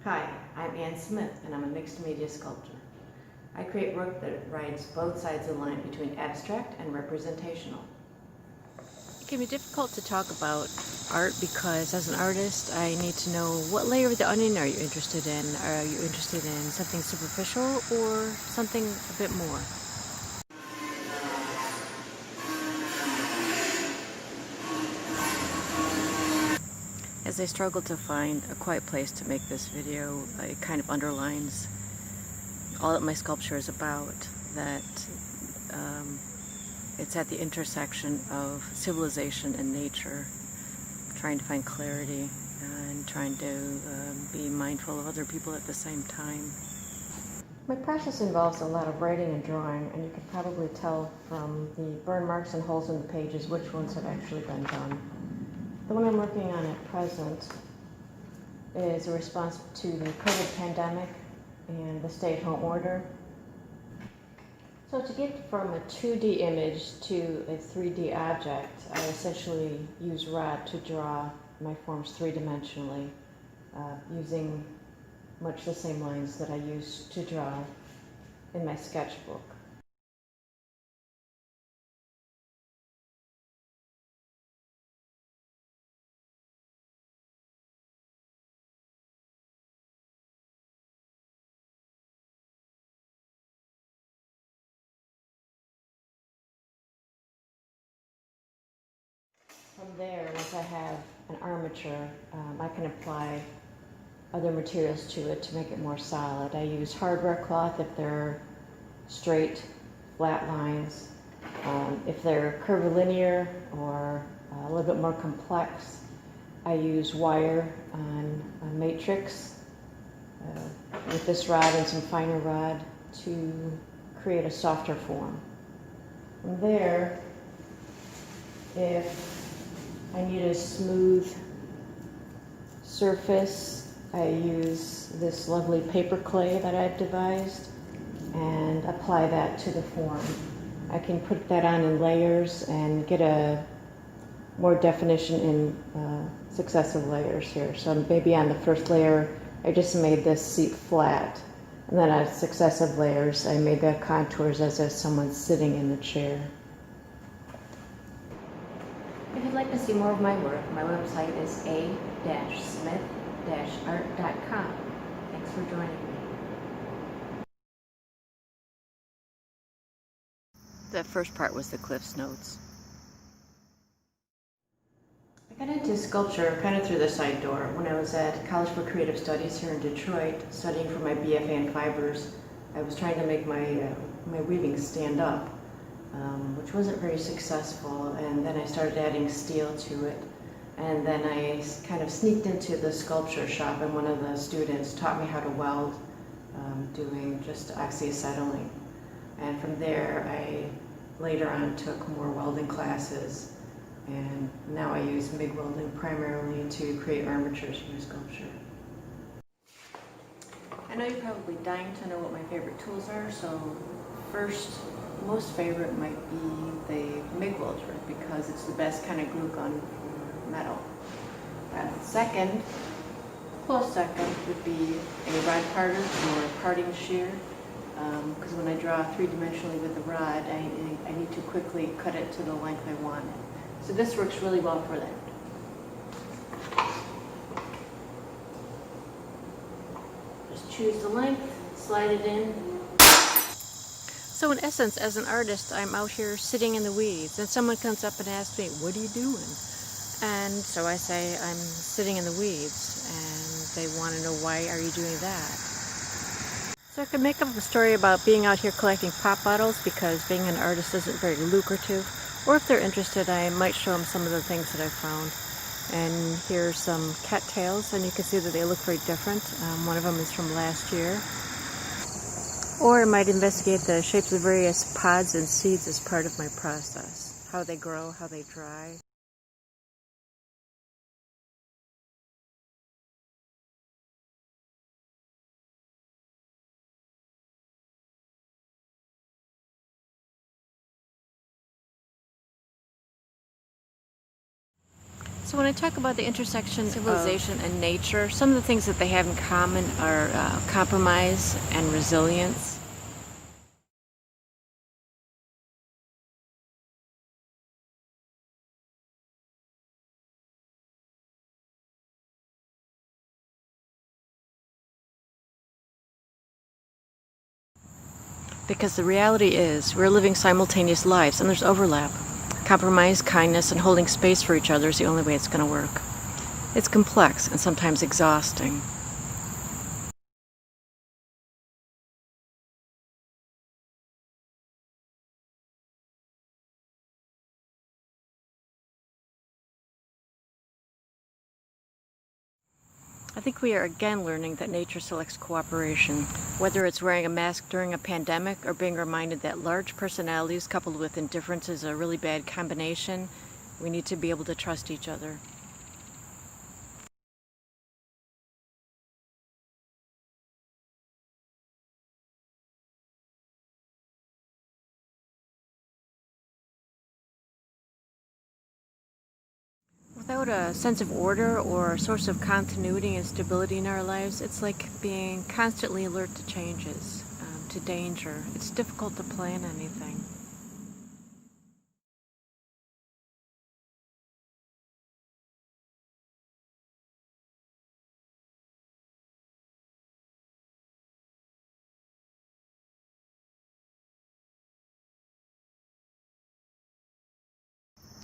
Hi, I'm Ann Smith and I'm a mixed media sculptor. I create work that rides both sides of the line between abstract and representational. It can be difficult to talk about art because as an artist I need to know what layer of the onion are you interested in. Are you interested in something superficial or something a bit more? As I struggle to find a quiet place to make this video, it kind of underlines all that my sculpture is about, that it's at the intersection of civilization and nature, trying to find clarity and trying to be mindful of other people at the same time. My process involves a lot of writing and drawing, and you can probably tell from the burn marks and holes in the pages which ones have actually been done. The one I'm working on at present is a response to the COVID pandemic and the stay-at-home order. So to get from a 2D image to a 3D object, I essentially use ROD to draw my forms three-dimensionally, using much the same lines that I use to draw in my sketchbook. From there, once I have an armature, I can apply other materials to it to make it more solid. I use hardware cloth if they're straight, flat lines. If they're curvilinear or a little bit more complex, I use wire on a matrix with this rod and some finer rod to create a softer form. From there, if I need a smooth surface, I use this lovely paper clay that I've devised and apply that to the form. I can put that on in layers and get a more definition in successive layers here. So maybe on the first layer, I just made this seat flat. And then on successive layers, I made the contours as if someone's sitting in the chair. If you'd like to see more of my work, my website is a-smith-art.com. Thanks for joining me. That first part was the Cliff's Notes. I got into sculpture kind of through the side door. When I was at College for Creative Studies here in Detroit, studying for my BFA in fibers, I was trying to make my weaving stand up, which wasn't very successful, and then I started adding steel to it. And then I kind of sneaked into the sculpture shop, and one of the students taught me how to weld, doing just oxyacetylene. And from there, I later on took more welding classes, and now I use MIG welding primarily to create armatures for my sculpture. I know you're probably dying to know what my favorite tools are, so first, most favorite might be the MIG welder because it's the best kind of glue gun for metal. Second, close second would be a rod parter or a parting shear, because when I draw three-dimensionally with the rod, I need to quickly cut it to the length I want it. So this works really well for that. Just choose the length, slide it in. So in essence, as an artist, I'm out here sitting in the weeds, and someone comes up and asks me, "What are you doing?" And so I say, "I'm sitting in the weeds," and they want to know, "Why are you doing that?" So I could make up a story about being out here collecting pop bottles because being an artist isn't very lucrative, or if they're interested, I might show them some of the things that I found. And here's some cattails, and you can see that they look very different. One of them is from last year. Or I might investigate the shapes of various pods and seeds as part of my process. How they grow, how they dry. So when I talk about the intersection of civilization and nature, some of the things that they have in common are compromise and resilience. Because the reality is, we're living simultaneous lives and there's overlap. Compromise, kindness, and holding space for each other is the only way it's going to work. It's complex and sometimes exhausting. I think we are again learning that nature selects cooperation, whether it's wearing a mask during a pandemic or being reminded that large personalities coupled with indifference is a really bad combination. We need to be able to trust each other. Without a sense of order or a source of continuity and stability in our lives, it's like being constantly alert to changes, to danger. It's difficult to plan anything.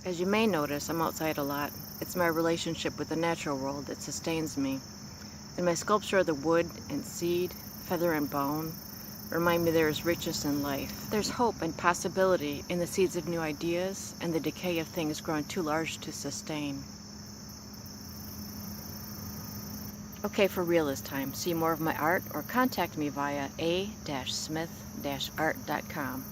As you may notice, I'm outside a lot. It's my relationship with the natural world that sustains me. And my sculpture of the wood and seed, feather and bone, remind me there is richness in life. There's hope and possibility in the seeds of new ideas and the decay of things grown too large to sustain. Okay, for real this time. See more of my art or contact me via a-smith-art.com.